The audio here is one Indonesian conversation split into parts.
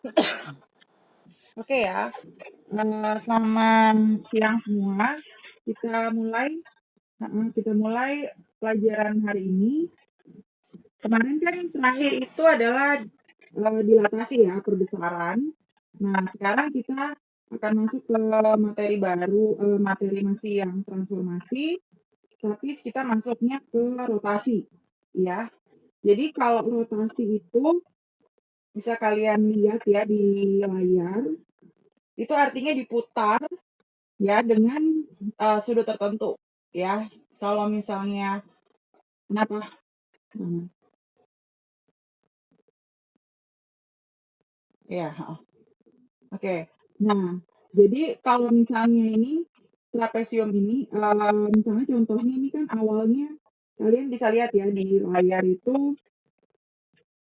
Oke ya, selamat siang semua. Kita mulai pelajaran hari ini. Kemarin kan yang terakhir itu adalah dilatasi ya, perbesaran. Nah, sekarang kita akan masuk ke materi baru, materi masih yang transformasi, tapi kita masuknya ke rotasi, ya. Jadi kalau rotasi itu bisa kalian lihat ya di layar, itu artinya diputar ya dengan sudut tertentu ya. Kalau misalnya kenapa? Hmm, Ya, heeh. Oke. Nah, jadi kalau misalnya ini trapesium ini, misalnya contohnya ini kan awalnya kalian bisa lihat ya di layar itu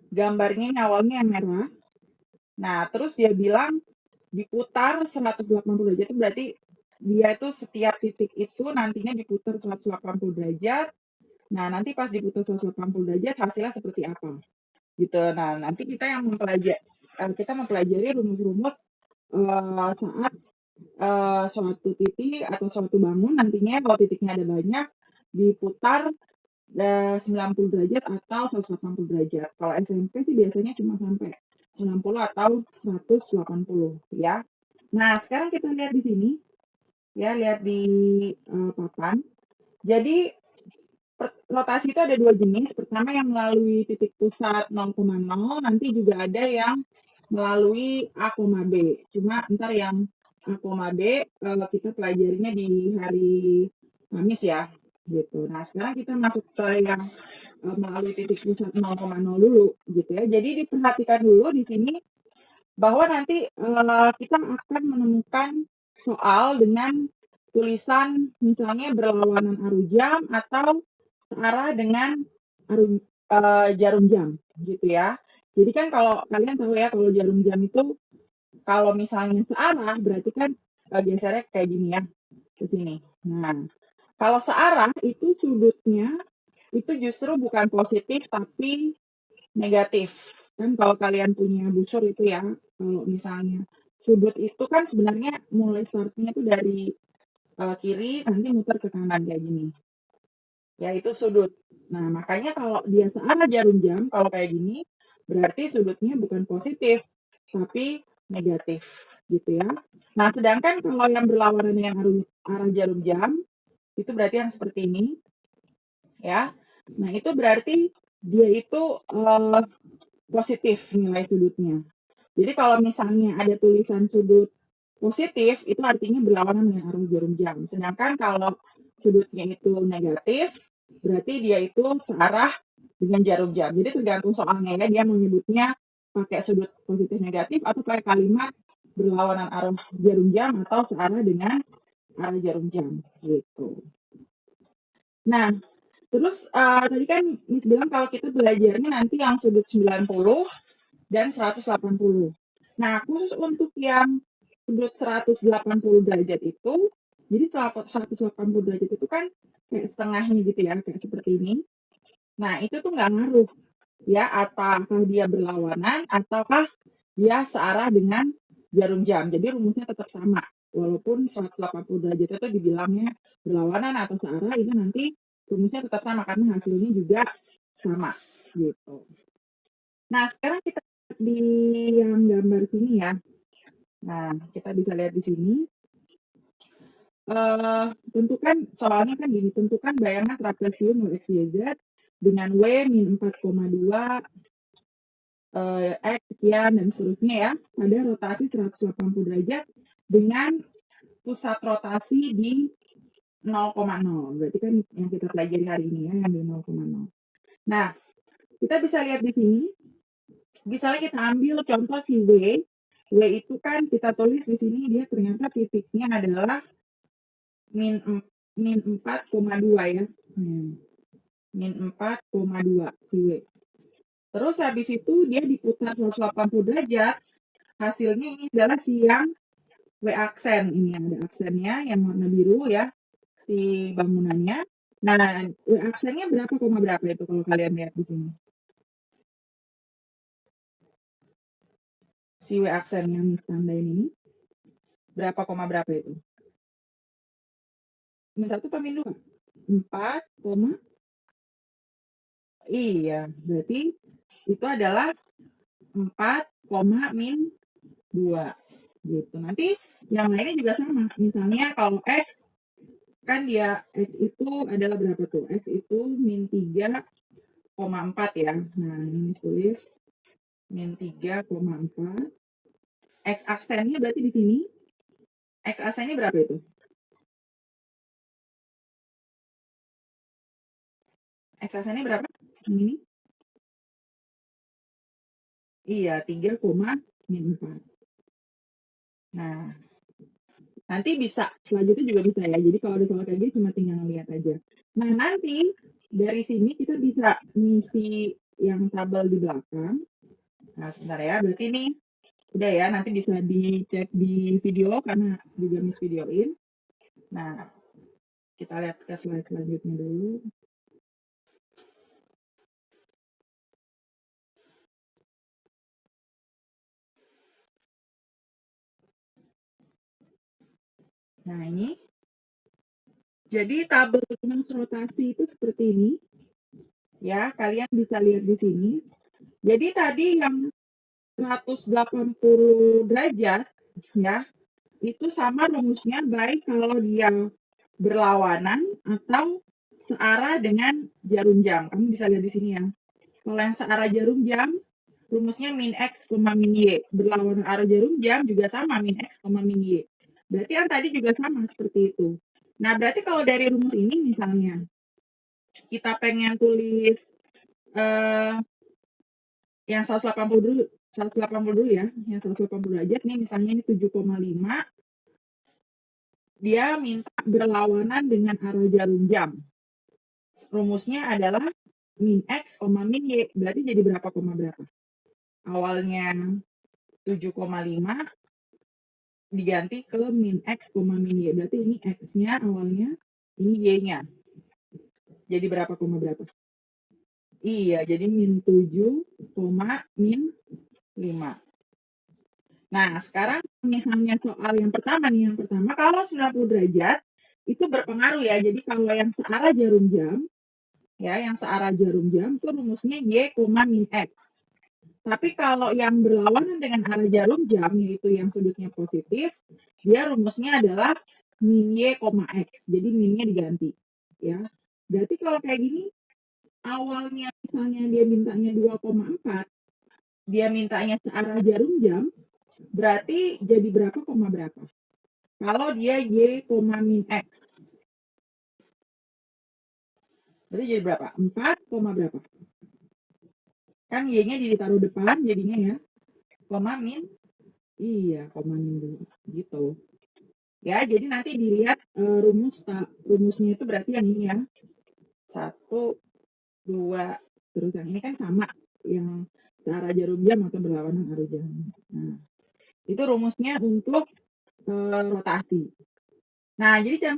gambarnya ini awalnya yang merah. Nah, terus dia bilang diputar 180 derajat itu berarti dia itu setiap titik itu nantinya diputar 180 derajat. Nah, nanti pas diputar 180 derajat hasilnya seperti apa? Gitu. Nah, nanti kita mempelajari rumus-rumus saat suatu titik atau suatu bangun nantinya kalau titiknya ada banyak diputar 90 derajat atau 180 derajat. Kalau SMP sih biasanya cuma sampai 90 atau 180 ya. Nah, sekarang kita lihat di sini ya, lihat di papan. Jadi rotasi itu ada dua jenis. Pertama yang melalui titik pusat 0,0, nanti juga ada yang melalui A, B. Cuma ntar yang A, B kita pelajarinya di hari Kamis ya. Gitu. Nah, sekarang kita masuk ke yang melalui titik pusat 0,0 dulu gitu ya. Jadi diperhatikan dulu di sini bahwa nanti kita akan menemukan soal dengan tulisan misalnya berlawanan arus jam atau searah dengan jarum jam gitu ya. Jadi kan kalau kalian tahu ya kalau jarum jam itu kalau misalnya searah berarti kan gesernya kayak gini ya ke sini. Nah, kalau searah itu sudutnya itu justru bukan positif tapi negatif. Kan kalau kalian punya busur itu ya, kalau misalnya sudut itu kan sebenarnya mulai startnya itu dari kiri nanti muter ke kanan kayak gini. Ya itu sudut. Nah, makanya kalau dia searah jarum jam, kalau kayak gini, berarti sudutnya bukan positif, tapi negatif, gitu ya. Nah, sedangkan kalau yang berlawanan dengan arah jarum jam, itu berarti yang seperti ini, ya. Nah, itu berarti dia itu positif nilai sudutnya. Jadi kalau misalnya ada tulisan sudut positif, itu artinya berlawanan dengan arah jarum jam. Sedangkan kalau sudutnya itu negatif, berarti dia itu searah dengan jarum jam. Jadi tergantung soalnya ya, dia menyebutnya pakai sudut positif negatif atau pakai kalimat berlawanan arah jarum jam atau searah dengan arah jarum jam gitu. Nah, terus tadi kan Miss bilang kalau kita belajarnya nanti yang sudut 90 dan 180. Nah, khusus untuk yang sudut 180 derajat itu, jadi 180 derajat itu kan kayak setengahnya gitu ya, kayak seperti ini. Nah, itu tuh nggak ngaruh ya, apakah dia berlawanan ataukah dia searah dengan jarum jam. Jadi rumusnya tetap sama. Walaupun 180 derajat itu dibilangnya berlawanan atau searah, itu nanti rumusnya tetap sama karena hasilnya juga sama gitu. Nah, sekarang kita di yang gambar sini ya. Nah, kita bisa lihat di sini. Tentukan soalnya kan gini, tentukan bayangan trapesium X, Y, Z dengan W min 4,2 X sekian dan seterusnya ya pada rotasi 180 derajat dengan pusat rotasi di 0,0. Berarti kan yang kita pelajari hari ini ya yang di 0,0. Nah, kita bisa lihat di sini. Misalnya kita ambil contoh si W. W itu kan kita tulis di sini dia ternyata titiknya adalah min 4,2 ya. Min 4,2 si W. Terus habis itu dia diputar 180 derajat. Hasilnya ini adalah si yang W aksen. Ini ada aksennya yang warna biru ya. Si bangunannya. Nah, W aksennya berapa koma berapa itu kalau kalian lihat di sini? si W aksen yang standar ini berapa koma berapa itu? Min 1 apa min 2? 4, iya, berarti itu adalah 4, min 2 gitu. Nanti yang lainnya juga sama. Misalnya kalau X kan dia X itu adalah berapa tuh? X itu min 3,4 ya. Nah, ini tulis min 3,4. X aksennya berarti di sini. X aksennya berapa itu? X aksennya berapa? Ini? Iya, 3,4. Nah, nanti bisa, selanjutnya juga bisa ya. Jadi kalau ada soal kayak gini cuma tinggal lihat aja. Nah, nanti dari sini kita bisa ngisi yang tabel di belakang. Nah, sebentar ya. Berarti ini udah ya, nanti bisa dicek di video karena juga miss videoin. Nah, kita lihat ke slide selanjutnya dulu. Nah, ini. Jadi tabel rumus rotasi itu seperti ini. Ya, kalian bisa lihat di sini. Jadi tadi yang 180 derajat ya, itu sama rumusnya baik kalau dia berlawanan atau searah dengan jarum jam. Kamu bisa lihat di sini ya. Kalau yang searah jarum jam, rumusnya min X, min Y. Berlawanan arah jarum jam juga sama, min X, min Y. Berarti yang tadi juga sama seperti itu. Nah, berarti kalau dari rumus ini misalnya, kita pengen tulis yang 180 dulu, 180 dulu ya, yang 180 derajat nih misalnya ini 7,5, dia minta berlawanan dengan arah jarum jam. Rumusnya adalah min X, min Y, berarti jadi berapa koma berapa? Awalnya 7,5 diganti ke min X, min Y, berarti ini X-nya awalnya, ini Y-nya. Jadi berapa koma berapa? Iya, jadi min 7, min 5. Nah, sekarang misalnya soal yang pertama nih, kalau 90 derajat itu berpengaruh ya. Jadi kalau yang searah jarum jam, ya, yang searah jarum jam itu rumusnya Y, min X. Tapi kalau yang berlawanan dengan arah jarum jam, yaitu yang sudutnya positif, dia rumusnya adalah min Y, X. Jadi minnya diganti. Ya. Berarti kalau kayak gini, awalnya misalnya dia mintanya 2,4, dia mintanya searah jarum jam, berarti jadi berapa koma berapa? Kalau dia Y, min X. Berarti jadi berapa? 4, berapa? Kan Y-nya ditaruh depan jadinya ya. Koma min. Iya, koma min dulu. Gitu. Ya, jadi nanti dilihat rumusnya itu berarti yang ini ya. 1, 2, terus yang ini kan sama. Yang searah jarum jam atau berlawanan arah jam. Nah, itu rumusnya untuk rotasi. Nah, jadi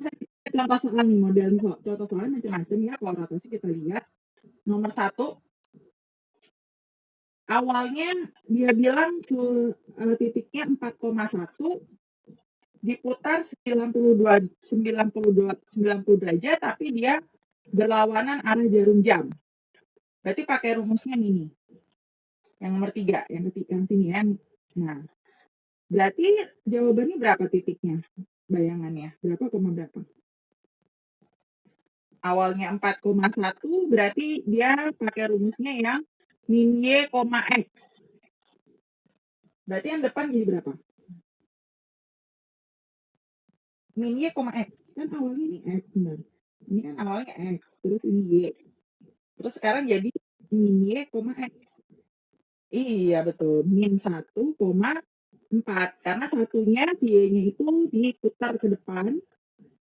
contoh soal nih, model contoh soalnya macam-macam ya. Kalau rotasi kita lihat. Nomor 1, awalnya dia bilang titiknya 4,1 diputar 90 derajat, tapi dia berlawanan arah jarum jam. Berarti pakai rumusnya ini. Yang nomor 3, yang sini ya. Nah, berarti jawabannya berapa titiknya? Bayangannya, berapa koma berapa? Awalnya 4,1 berarti dia pakai rumusnya yang min Y, X. Berarti yang depan jadi berapa? Min Y, X. Kan awalnya ini X, benar. Ini kan awalnya X, terus ini Y. Terus sekarang jadi min Y, X. Iya, betul. Min 1,4. Karena satunya, si Y-nya itu diputar ke depan,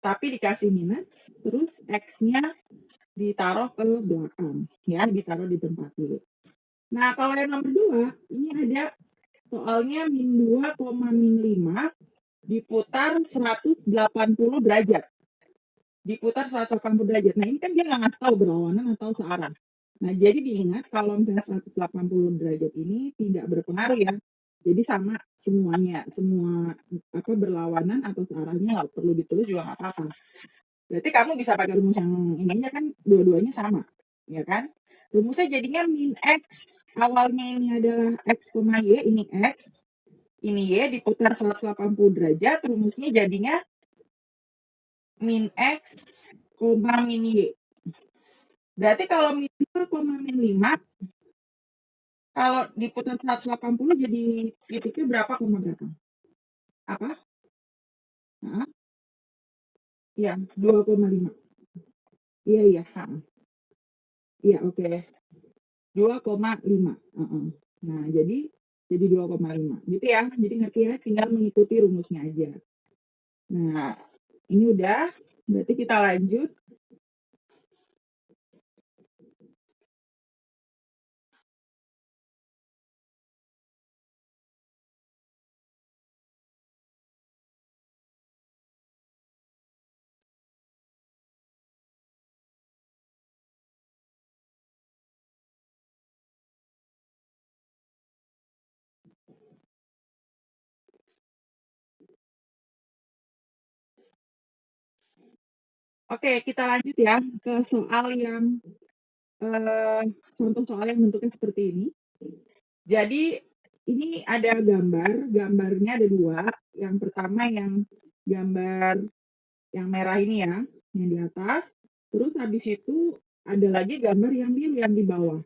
tapi dikasih minus, terus X-nya ditaruh ke belakang. Ya, ditaruh di tempat dulu. Nah, kalau yang nomor 2, ini ada soalnya min 2, min 5 diputar 180 derajat. Diputar 180 derajat. Nah, ini kan dia nggak ngasih tahu berlawanan atau searah. Nah, jadi diingat kalau misalnya 180 derajat ini tidak berpengaruh ya. Jadi sama semuanya, semua berlawanan atau searahnya nggak perlu ditulis juga nggak apa-apa. Berarti kamu bisa pakai rumus yang ininya kan dua-duanya sama, ya kan? Rumusnya jadinya min X, awalnya ini adalah X, Y, ini Y diputar 180 derajat, rumusnya jadinya min X, min Y. Berarti kalau min 5, min 5, kalau diputar 180 jadi titiknya berapa, berapa? Apa? Hah? Iya, 2,5. Iya, iya. Iya, oke. 2,5. Nah, jadi 2,5. Gitu ya. Jadi ngerti ya, tinggal mengikuti rumusnya aja. Nah, ini udah. Berarti kita lanjut. Oke, kita lanjut ya ke soal yang contoh soal yang bentuknya seperti ini. Jadi ini ada gambarnya ada 2. Yang pertama yang gambar yang merah ini ya, yang di atas. Terus habis itu ada lagi gambar yang biru yang di bawah.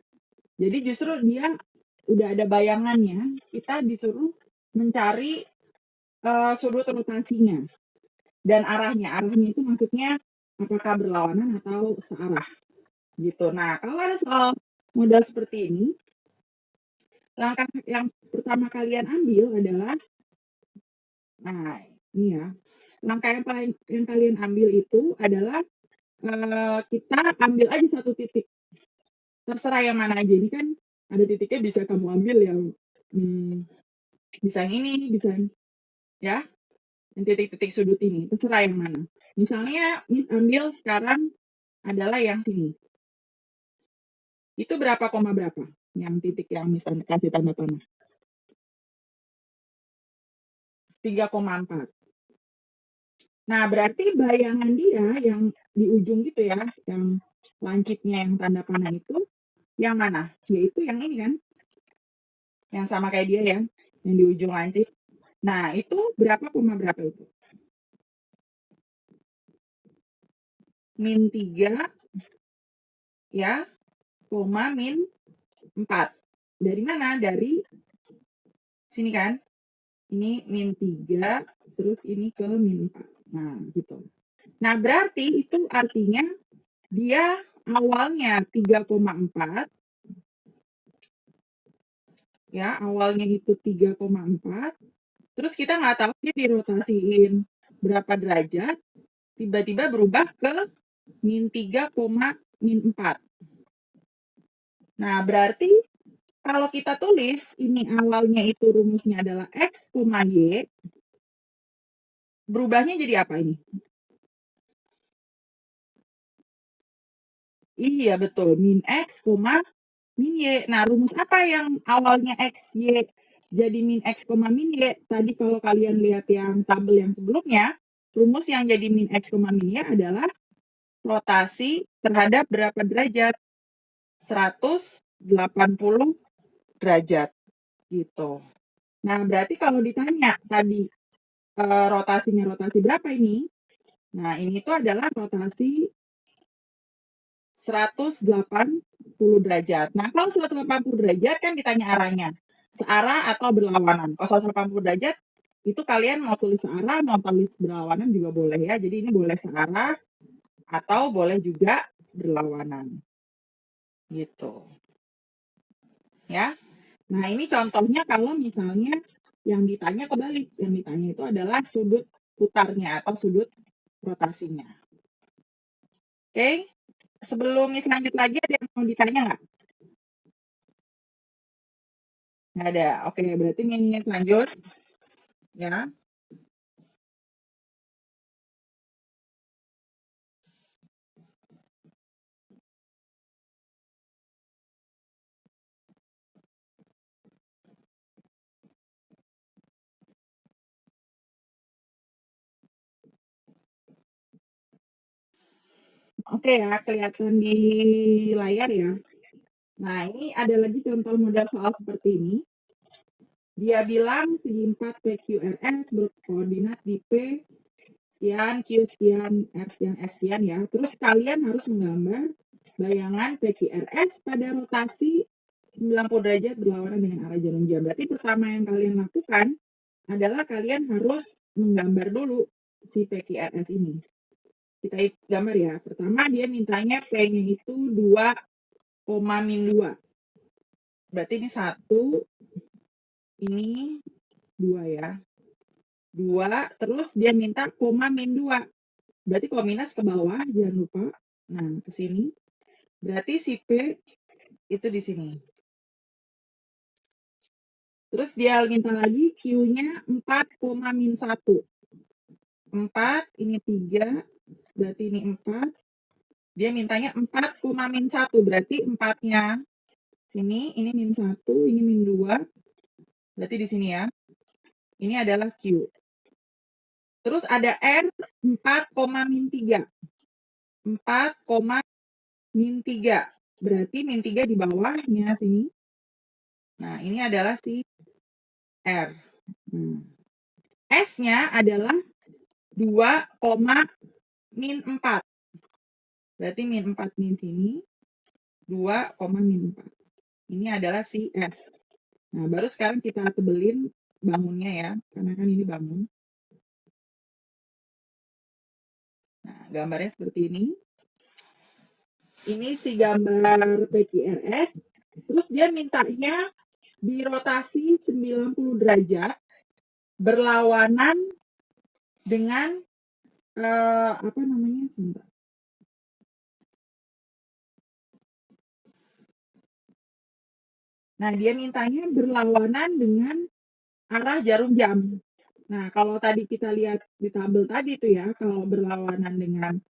Jadi justru dia udah ada bayangannya, kita disuruh mencari sudut rotasinya dan arahnya. Arahnya itu maksudnya apakah berlawanan atau searah gitu. Nah, kalau ada soal model seperti ini, langkah yang pertama kalian ambil adalah, nah ini ya, langkah yang kalian ambil itu adalah kita ambil aja satu titik, terserah yang mana aja. Ini kan ada titiknya, bisa kamu ambil yang bisa ini, bisa ya, yang titik-titik sudut ini, terserah yang mana. Misalnya Miss ambil sekarang adalah yang sini. Itu berapa koma berapa? Yang titik yang Miss kasih tanda panah. 3,4. Nah, berarti bayangan dia yang di ujung gitu ya, yang lancipnya yang tanda panah itu, yang mana? Yaitu yang ini kan, yang sama kayak dia ya, yang di ujung lancip. Nah, itu berapa koma berapa itu? Min 3 ya, koma min 4. Dari mana? Dari sini kan? Ini min 3, terus ini ke min 4. Nah, gitu. Nah, berarti itu artinya dia awalnya 3,4. Ya, awalnya itu 3,4. Terus kita nggak tahu dia dirotasiin berapa derajat, tiba-tiba berubah ke min 3, min 4. Nah, berarti kalau kita tulis ini awalnya itu rumusnya adalah X, Y, berubahnya jadi apa ini? Iya, betul. Min X, min Y. Nah, rumus apa yang awalnya X, Y jadi min X, min Y? Tadi kalau kalian lihat yang tabel yang sebelumnya, rumus yang jadi min X, min Y adalah rotasi terhadap berapa derajat? 180 derajat. Gitu. Nah, berarti kalau ditanya tadi rotasinya rotasi berapa ini? Nah, ini tuh adalah rotasi 180 derajat. Nah, kalau 180 derajat kan ditanya arahnya. Searah atau berlawanan. Kalau 180 derajat, itu kalian mau tulis searah, mau tulis berlawanan juga boleh ya. Jadi ini boleh searah atau boleh juga berlawanan. Gitu. Ya. Nah, ini contohnya kalau misalnya yang ditanya kebalik. Yang ditanya itu adalah sudut putarnya atau sudut rotasinya. Oke? Sebelum lanjut lagi, ada yang mau ditanya nggak? Nggak ada. Oke, berarti ini lanjut. Ya. Oke ya, kelihatan di layar ya. Nah, ini ada lagi contoh model soal seperti ini. Dia bilang segi 4 PQRS berkoordinat di P sekian, Q sekian, R sekian, S sekian ya. Terus kalian harus menggambar bayangan PQRS pada rotasi 90 derajat berlawanan dengan arah jarum jam. Berarti pertama yang kalian lakukan adalah kalian harus menggambar dulu si PQRS ini. Kita gambar ya. Pertama dia mintanya P-nya itu 2, min 2. Berarti ini 1, ini 2 ya. 2, terus dia minta koma min 2. Berarti kalau minus ke bawah, jangan lupa. Nah, ke sini. Berarti si P itu di sini. Terus dia minta lagi Q-nya 4, min 1. 4, ini 3, berarti ini 4. Dia mintanya 4, min 1, berarti 4-nya sini, ini min 1, ini min 2. Berarti di sini ya. Ini adalah Q. Terus ada R 4, min 3. 4, min 3. Berarti min 3 di bawahnya sini. Nah, ini adalah si R. S-nya adalah 2, min 4. Berarti min 4 min sini. 2, min 4. Ini adalah si S. Nah, baru sekarang kita tebelin bangunnya ya. Karena kan ini bangun. Nah, gambarnya seperti ini. Ini si gambar PQRS. Terus dia mintanya dirotasi 90 derajat berlawanan dengan apa namanya sebentar. Nah, dia mintanya berlawanan dengan arah jarum jam. Nah, kalau tadi kita lihat di tabel tadi tuh ya, kalau berlawanan dengan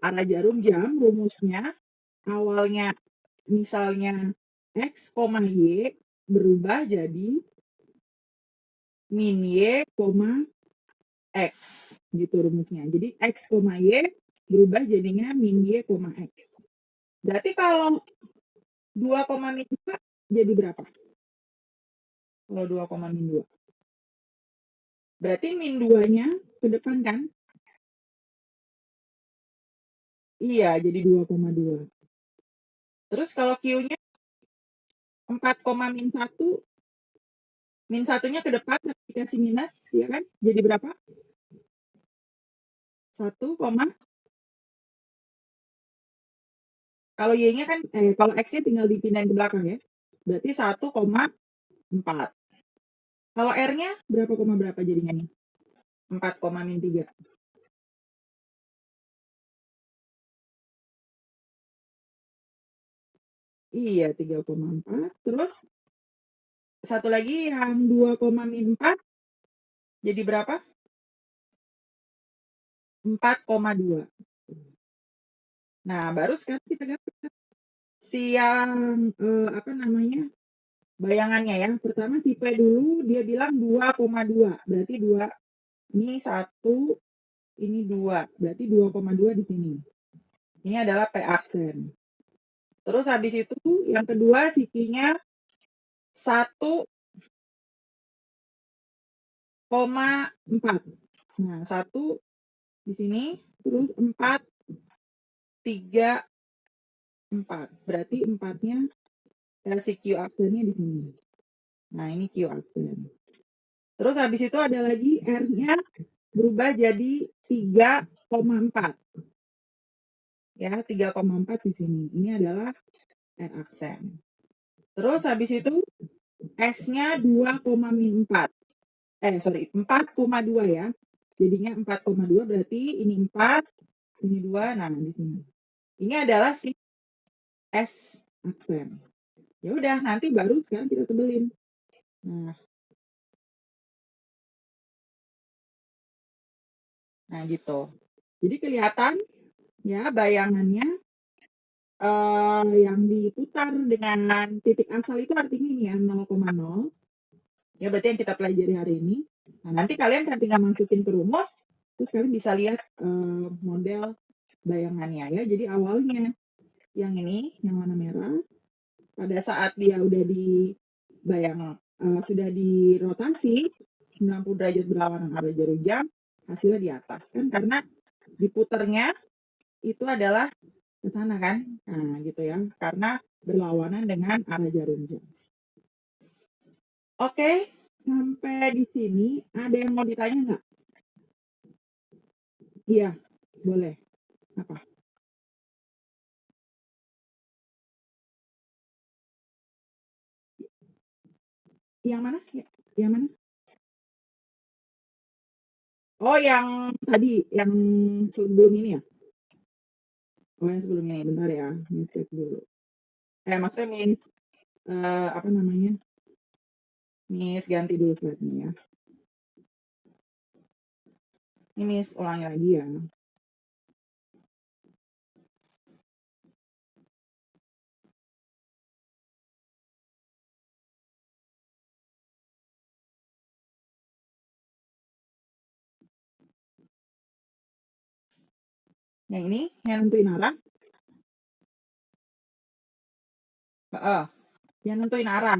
arah jarum jam, rumusnya awalnya misalnya X, Y berubah jadi min Y, X gitu rumusnya. Jadi X, Y berubah jadinya min Y, X. Berarti kalau 2, min 2 jadi berapa? Kalau 2, min 2. Berarti min 2-nya ke depan kan? Iya, jadi 2,2. Terus kalau Q-nya 4, min 1, min 1-nya ke depan tapi dikasih minus, ya kan? Jadi berapa? 1, kalau Y-nya kan, kalau X-nya tinggal dipindahin ke belakang ya. Berarti 1,4. Kalau R-nya berapa jadinya nih? 4, min 3. Iya, 3,4. Terus satu lagi yang 2, min 4 jadi berapa? 4,2. Nah, baru sekarang kita gambar si yang apa namanya? Bayangannya ya. Pertama si P dulu dia bilang 2,2. Berarti 2 ini 1, ini 2. Berarti 2,2 di sini. Ini adalah P aksen. Terus habis itu yang kedua si Q-nya 1,4. Nah, 1 di sini, terus 4, 3, 4. Berarti 4-nya si Q aksennya di sini. Nah, ini Q aksen. Terus habis itu ada lagi R-nya berubah jadi 3,4. Ya, 3,4 di sini. Ini adalah R aksen. Terus habis itu S-nya 2,4. 4,2 ya. Jadinya 4,2 berarti ini 4, ini 2, nah di sini. Ini adalah si S aksen. Ya udah, nanti baru sekarang kita tebelin. Nah gitu. Jadi kelihatan ya bayangannya yang diputar dengan titik asal itu artinya ini ya 0,0. Ya berarti yang kita pelajari hari ini. Nah nanti kalian kan tinggal masukin ke rumus, terus kalian bisa lihat model bayangannya ya. Jadi awalnya yang ini, yang warna merah, pada saat dia udah sudah dirotasi 90 derajat berlawanan arah jarum jam, hasilnya di atas kan, karena diputernya itu adalah ke sana kan. Nah, gitu ya. Karena berlawanan dengan arah jarum jam. Oke, sampai di sini ada yang mau ditanya nggak? Iya, boleh. Apa? Yang mana? Yang mana? Oh, yang tadi, yang sebelum ini ya? Oh, yang sebelum ini. Bentar ya, Miss cek dulu. Maksudnya Miss, apa namanya? Miss ganti dulu slide-nya ya. Ini Miss ulangi lagi ya. Yang ini, yang nentuin arah. Yang nentuin arah.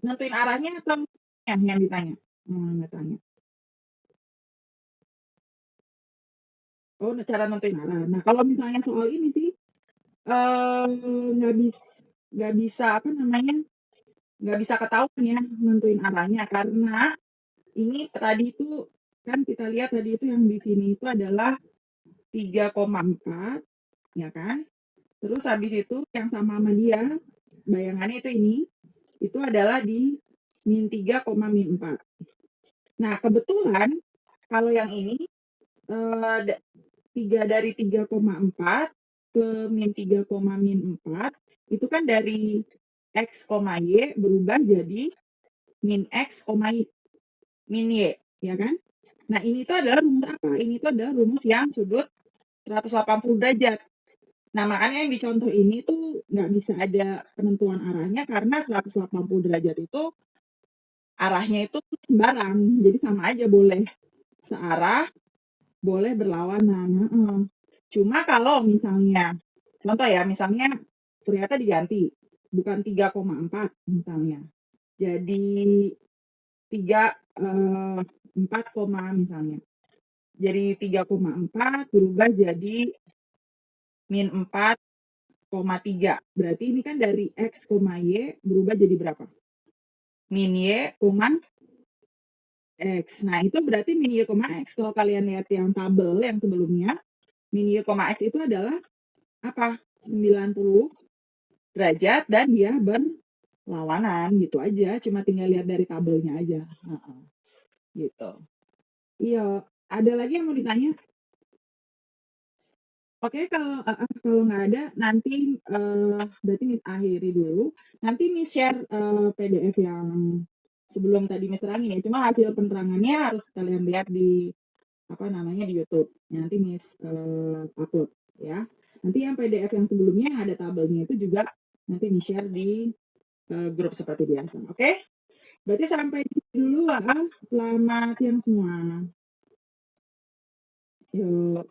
Nentuin arahnya atau yang ditanya? Nggak tanya. Oh, cara nentuin arah. Nah, kalau misalnya soal ini sih, nggak bisa apa namanya, nggak bisa ketahuan ya nentuin arahnya, karena ini tadi itu kan kita lihat tadi itu yang di sini itu adalah 3,4 ya kan. Terus habis itu yang sama dia bayangannya itu adalah di min 3, min 4. Nah, kebetulan kalau yang ini 3 dari 3,4 ke min 3, min 4 itu kan dari X, Y berubah jadi min X, min Y, ya kan? Nah, ini tuh adalah rumus apa? Ini tuh adalah rumus yang sudut 180 derajat. Nah, makanya yang di contoh ini tuh nggak bisa ada penentuan arahnya, karena 180 derajat itu arahnya itu sembarang. Jadi sama aja, boleh searah, boleh berlawanan. Cuma kalau misalnya, contoh ya, misalnya ternyata diganti, bukan 3,4 misalnya. Jadi 4, misalnya. Jadi 3,4 berubah jadi min 4,3. Berarti ini kan dari X, Y berubah jadi berapa? Min Y, X. Nah, itu berarti min Y, X. Kalau kalian lihat yang tabel yang sebelumnya, min Y, X itu adalah apa? 90 derajat dan dia berlawanan gitu aja. Cuma tinggal lihat dari tabelnya aja. Gitu. Iya, ada lagi yang mau ditanya? Oke, kalau nggak ada, nanti berarti Miss akhiri dulu. Nanti Miss share PDF yang sebelum tadi Miss terangin ya. Cuma hasil penerangannya harus kalian lihat di di YouTube. Nanti Miss upload ya. Nanti yang PDF yang sebelumnya ada tabelnya itu juga nanti Miss share di grup seperti biasa. Oke? Berarti sampai di sini dulu lah. Selamat siang semua. Yuk.